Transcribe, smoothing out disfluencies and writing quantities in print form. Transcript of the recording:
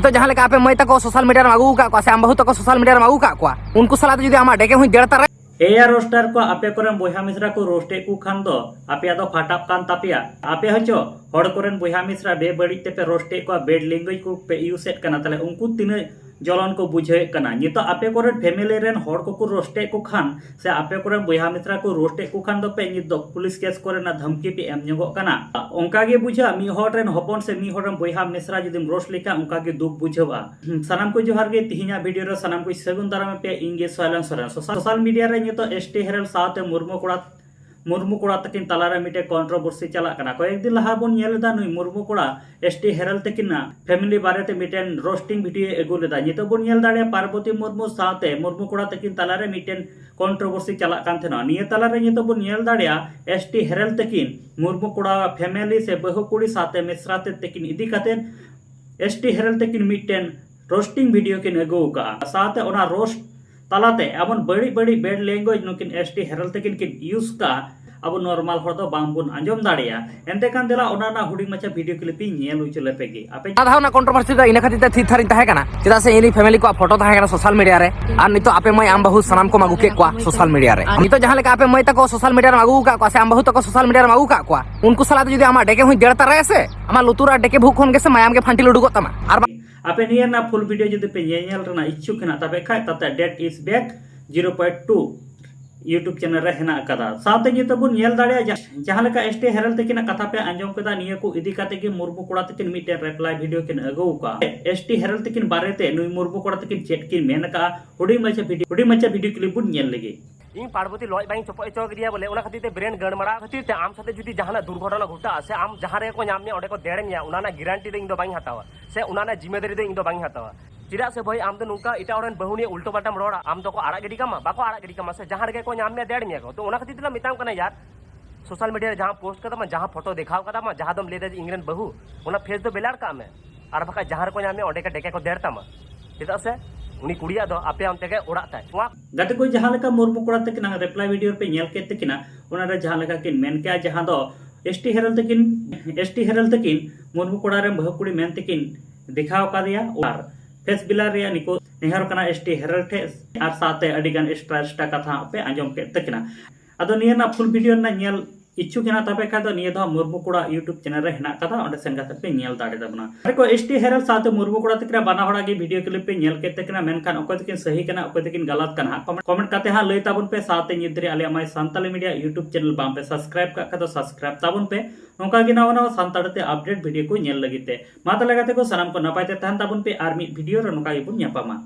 तो जहाँ लेका आपे मई तक सोशल मीडिया में आगू का से आम बहु तक सोशल मीडिया में आगू का उनको सलाह जुदी आमा डेके हुई देड़ तारे एया रोस्टर को आपे कोरेन बोहा मिश्रा को रोस्टे को खान दो आपे दो फाटाप कान तापिया आपे हचो हड़ कोरेन बोहा मिश्रा बे बड़ी ते पे रोस्टे को बेड लैंग्वेज को पे यूसेट कना तले उनको तिने जलन को बुझे कना नितो आपे कोरेन फैमिली रेन हड़ को रोस्टे को खान से आपे कोरेन बोहा मिश्रा को रोस्टे को खान दो पे नितो पुलिस केस कोरेना धमकी पे एम न्योगो कना उनका गे बुझा मी हड़ रेन हपन से मी हड़ बोहा मिश्रा जुदिम रोस्ट लेका उनका गे दुख बुझेवा सनाम को जोहार गे तिहिना वीडियो रे सनाम को सगुन दाराम पे इंगे साइलेंस रे सोशल मीडिया रे तो एसटी हेरल साथे मुर्मू कोड़ा तकिन तलारे मिटे कंट्रोवर्सी चला कना कयेक दिन लहा बन नेलदा नुई मुर्मू कोड़ा एसटी हेरल तकिना फैमिली बारेते मिटेन रोस्टिंग वीडियो एगु लेदा नितो बन नेल दाड़े पार्वती मुर्मू साथे मुर्मू कोड़ा तकिन तलारे मिटेन कंट्रोवर्सी चला कान थेना निये तलारे नितो बन नेल दाड़े एसटी हेरल तकिन मुर्मू कोड़ा फैमिली से बहु कुड़ी साथे मिश्राते तकिन इदी काते एसटी हेरल तकिन मिटेन रोस्टिंग वीडियो किन एगु का साथे ओना रोस्ट तालाते अब बड़ी बड़ी बेड लैंग्वेज नुकिन एसटी हेरल तकिन किन यूज का अब नॉर्मल हर दो बांबुन आंजम दाड़िया एंते कान देला ओना हुडी मचा वीडियो क्लिपिंग नेल उचले पेगी आपे आधा ना कंट्रोवर्सी दा इना खातिर थी थारी तहे कना चदा से इनी फैमिली को फोटो तहे कना सोशल मीडिया रे आर नितो आपे मई आम बहु सनाम को मागु के को सोशल मीडिया रे नितो जहां लेका आपे मई तक सोशल मीडिया में आगु का से आम बहु तक सोशल मीडिया में आगु का उनको सलाह जुदी आमा डेके हुई देड़ तारे से आमा लुतुरा डेके भूख खन के से मायाम के फांटी लुडुगो तमा आर आपे नियर ना फुल वीडियो जुदी पे नेल रना इच्छुक ना तबे खाय तते डेट इज बैक 0.2 यूट्यूब चैनल रे हेना कदा साथे जे तबुन नेल दाड़े जहां लेका एसटी हेरल तकिना कथा पे आंजम कदा निया को इदी काते के मुर्मू कोड़ा तकिन मिटे रिप्लाई वीडियो किन अगो का एसटी हेरल तकिन बारेते नुई मुर्मू कोड़ा तकिन चेट किन मेन का हुडी मचा वीडियो क्लिप बुन नेल लगे इन पार्वती लॉय बाई चपय चौक दिया बोले ओना खातिर ते ब्रेन गणमड़ा खातिर ते आम साथे जुदी जहाना दुर्घटना घटा से आम जहां रे को नाम ने ओडे को देड़ मिया उनाना गारंटी दे इन दो बाई हतावा से उनाना जिम्मेदारी दे इन दो बाई हतावा चिरा से भाई आम तो नुका इटा ओरन बहुनी उल्टो पाल्टाम रोड़ा आम तो को आड़ा गिडी कामा बाको आड़ा गिडी कामा से जहां रे को नाम ने देड़ मिया को तो ओना खातिर तला मिताम कना यार सोशल मीडिया रे जहां पोस्ट कदा मा जहां फोटो देखाव कदा मा जहां दम लेदे इंग्रेन बहु ओना फेस दो बेलार का में आर बका जहां को नाम ने ओडे का डेके को देड़ तामा चिदा से उनी कुड़िया दो आपे आम तेगे ओड़ा ताय वा गाते को जहां लेका मुर्मू कोड़ा तकिना रिप्लाई वीडियो पे नेल के तकिना ओना रे जहां लेका किन मेन के जहां दो एसटी हेरल तकिन मुर्मू कोड़ा रे बहु कुड़ी मेन तकिन दिखाव का दिया और फेस बिलार रे निको नेहर कना एसटी हेरल ठेस आर साथे अडिगान एक्स्ट्रा कथा पे आंजम के तकिना अदो निया ना फुल वीडियो ना नेल इच्छुक हेना तबे का दो निया दो मुर्मू कोड़ा यूट्यूब चैनल रे हेना कदा ओंडे सेन गाते पे नेल दाड़े दबना को एसटी हेरल साथे मुर्मू कोड़ा तकिना बाना होड़ा के वीडियो क्लिप पे नेल के तकिना मेन खान ओको तकिन सही कना ओको तकिन गलत कना कमेंट काते हा लई ताबुन पे साथे निद्रे आले my Santali media YouTube channel बाम पे सब्सक्राइब का कदो सब्सक्राइब ताबुन पे नोका गे नवा नवा सांताड़ते अपडेट वीडियो को नेल लगिते मा तले गाते को सनाम को नपायते तहन ताबुन पे आर मी वीडियो रे नोका गेबुन न्यापामा।